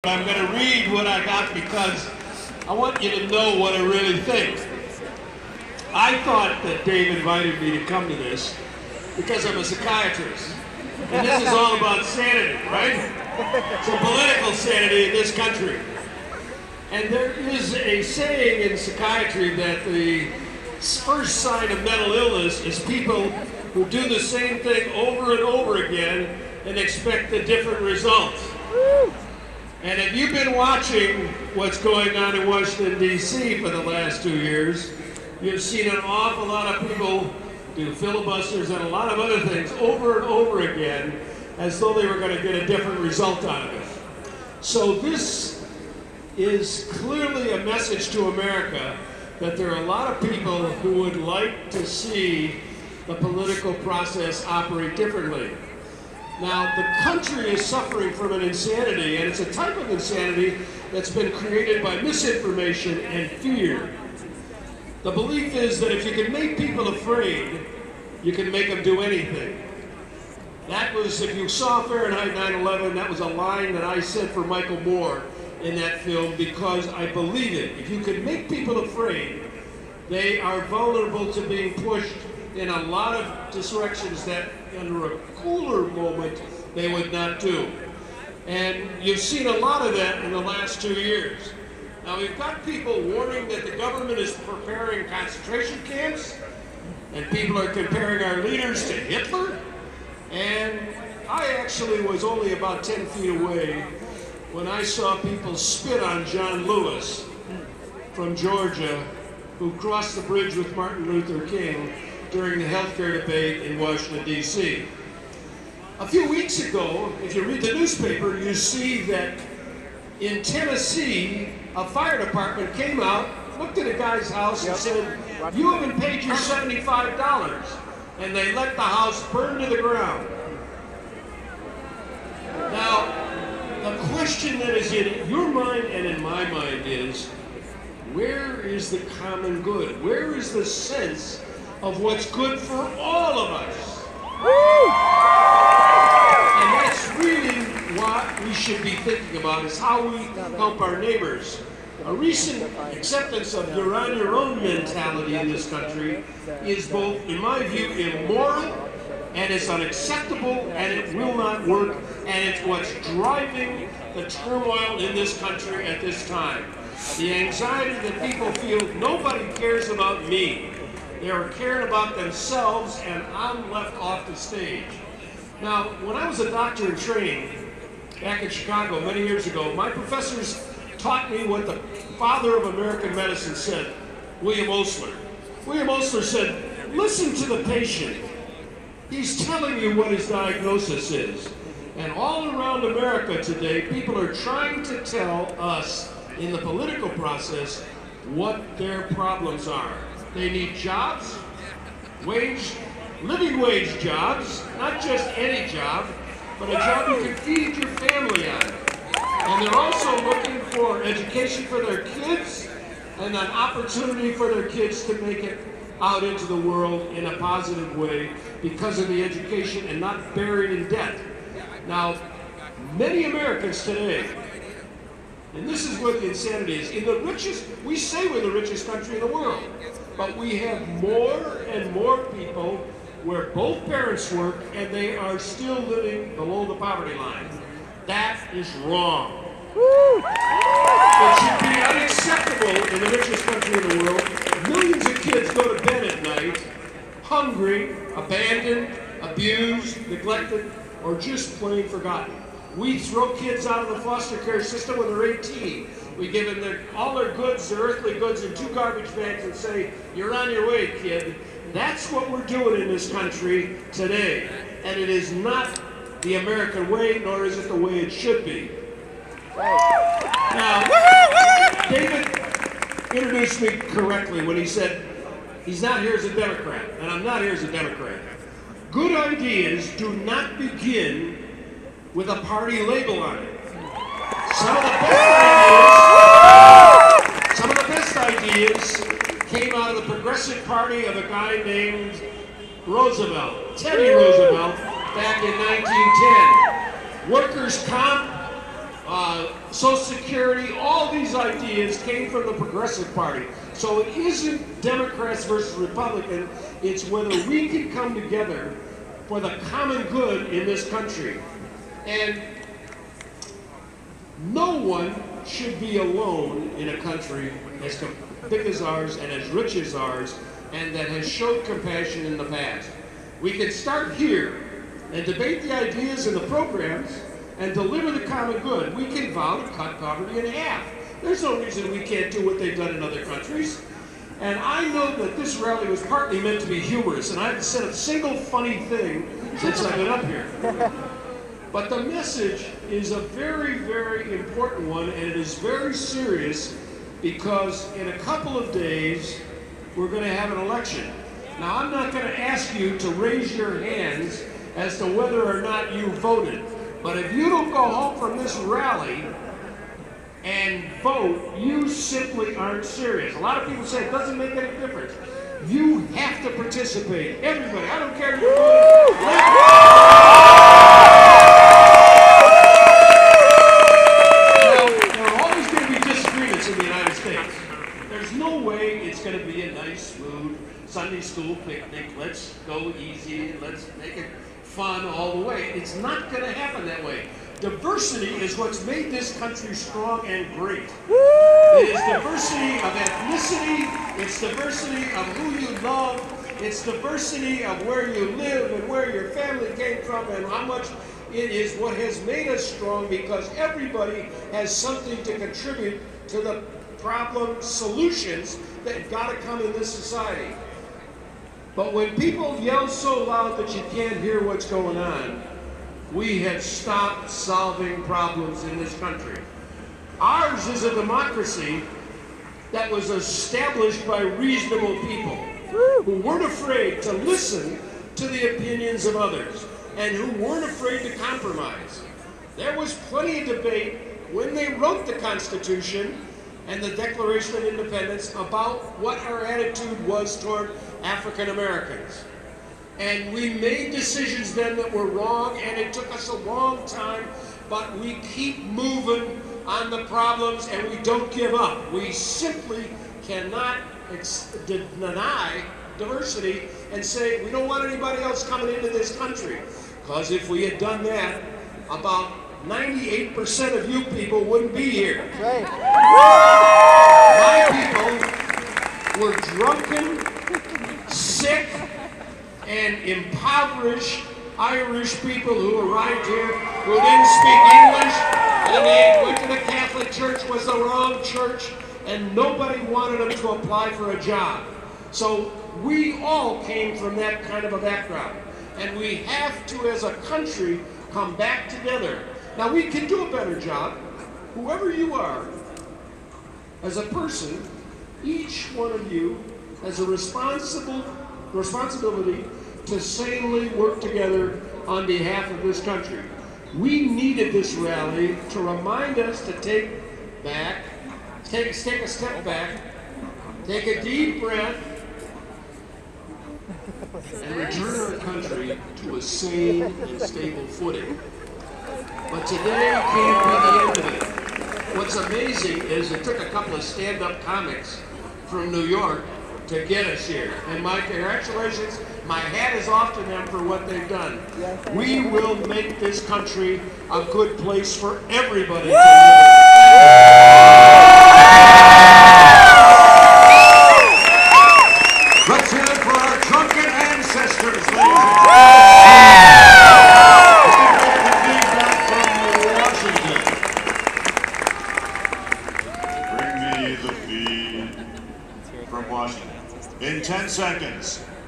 I'm going to read what I got because I want you to know what I really think. I thought that Dave invited me to come to this because I'm a psychiatrist. And this is all about sanity, right? So political sanity in this country. And there is a saying in psychiatry that the first sign of mental illness is people who do the same thing over and over again and expect a different result. And if you've been watching what's going on in Washington, D.C. for the last 2 years, you've seen an awful lot of people do filibusters and a lot of other things over and over again as though they were going to get a different result out of it. So this is clearly a message to America that there are a lot of people who would like to see the political process operate differently. Now, the country is suffering from an insanity, and it's a type of insanity that's been created by misinformation and fear. The belief is that if you can make people afraid, you can make them do anything. That was, if you saw Fahrenheit 9/11, that was a line that I said for Michael Moore in that film because I believe it. If you can make people afraid, they are vulnerable to being pushed in a lot of directions that under a cooler moment they would not do. And you've seen a lot of that in the last 2 years. Now we've got people warning that the government is preparing concentration camps, and people are comparing our leaders to Hitler. And I actually was only about 10 feet away when I saw people spit on John Lewis from Georgia, who crossed the bridge with Martin Luther King during the healthcare debate in Washington, D.C. A few weeks ago, if you read the newspaper, you see that in Tennessee, a fire department came out, looked at a guy's house and said, "You haven't paid your $75. And they let the house burn to the ground. Now, the question that is in your mind and in my mind is, where is the common good? Where is the sense of what's good for all of us? And that's really what we should be thinking about, is how we help our neighbors. A recent acceptance of you're on your own mentality in this country is both, in my view, immoral, and it's unacceptable, and it will not work, and it's what's driving the turmoil in this country at this time. The anxiety that people feel, nobody cares about me. They are caring about themselves, and I'm left off the stage. Now, when I was a doctor in training back in Chicago many years ago, my professors taught me what the father of American medicine said, William Osler. William Osler said, listen to the patient. He's telling you what his diagnosis is. And all around America today, people are trying to tell us in the political process what their problems are. They need jobs, living wage jobs, not just any job, but a job you can feed your family on. And they're also looking for education for their kids and an opportunity for their kids to make it out into the world in a positive way because of the education and not buried in debt. Now, many Americans today, and this is where the insanity is, we say we're the richest country in the world, but we have more and more people where both parents work and they are still living below the poverty line. That is wrong. It should be unacceptable in the richest country in the world. Millions of kids go to bed at night hungry, abandoned, abused, neglected, or just plain forgotten. We throw kids out of the foster care system when they're 18. We give them all their goods, their earthly goods, in 2 garbage bags and say, you're on your way, kid. That's what we're doing in this country today. And it is not the American way, nor is it the way it should be. Now, David introduced me correctly when he said, he's not here as a Democrat, and I'm not here as a Democrat. Good ideas do not begin with a party label on it. Some of the best ideas came out of the Progressive Party of a guy named Roosevelt, Teddy Roosevelt, back in 1910. Workers' comp, Social Security, all these ideas came from the Progressive Party. So it isn't Democrats versus Republicans, it's whether we can come together for the common good in this country. And no one should be alone in a country as big as ours and as rich as ours and that has showed compassion in the past. We can start here and debate the ideas and the programs and deliver the common good. We can vow to cut poverty in half. There's no reason we can't do what they've done in other countries. And I know that this rally was partly meant to be humorous, and I haven't said a single funny thing since I've been up here. But the message is a very, very important one, and it is very serious because in a couple of days, we're going to have an election. Now, I'm not going to ask you to raise your hands as to whether or not you voted. But if you don't go home from this rally and vote, you simply aren't serious. A lot of people say it doesn't make any difference. You have to participate. Everybody, I don't care if you're voting. Now, there are always going to be disagreements in the United States. There's no way it's going to be a nice, smooth Sunday school picnic. Let's go easy. Let's make it fun all the way. It's not going to happen that way. Diversity is what's made this country strong and great. It is diversity of ethnicity, it's diversity of who you love, it's diversity of where you live and where your family came from and how much it is what has made us strong because everybody has something to contribute to the problem solutions that got to come in this society. But when people yell so loud that you can't hear what's going on, we have stopped solving problems in this country. Ours is a democracy that was established by reasonable people who weren't afraid to listen to the opinions of others and who weren't afraid to compromise. There was plenty of debate when they wrote the Constitution and the Declaration of Independence about what our attitude was toward African Americans. And we made decisions then that were wrong, and it took us a long time, but we keep moving on the problems and we don't give up. We simply cannot deny diversity and say we don't want anybody else coming into this country. Because if we had done that, about 98% of you people wouldn't be here. Right. My people were drunken, sick, and impoverished Irish people who arrived here who didn't speak English, and they went to the Catholic Church, was the wrong church, and nobody wanted them to apply for a job. So we all came from that kind of a background, and we have to, as a country, come back together. Now we can do a better job, whoever you are, as a person, each one of you has a responsibility to sanely work together on behalf of this country. We needed this rally to remind us to take a step back, take a deep breath, and return our country to a sane and stable footing. But today can't be the end of it. What's amazing is it took a couple of stand-up comics from New York to get us here. And my congratulations, my hat is off to them for what they've done. We will make this country a good place for everybody to live. Let's hear it for our drunken ancestors, ladies and Bring me the feed from Washington. In 10 seconds.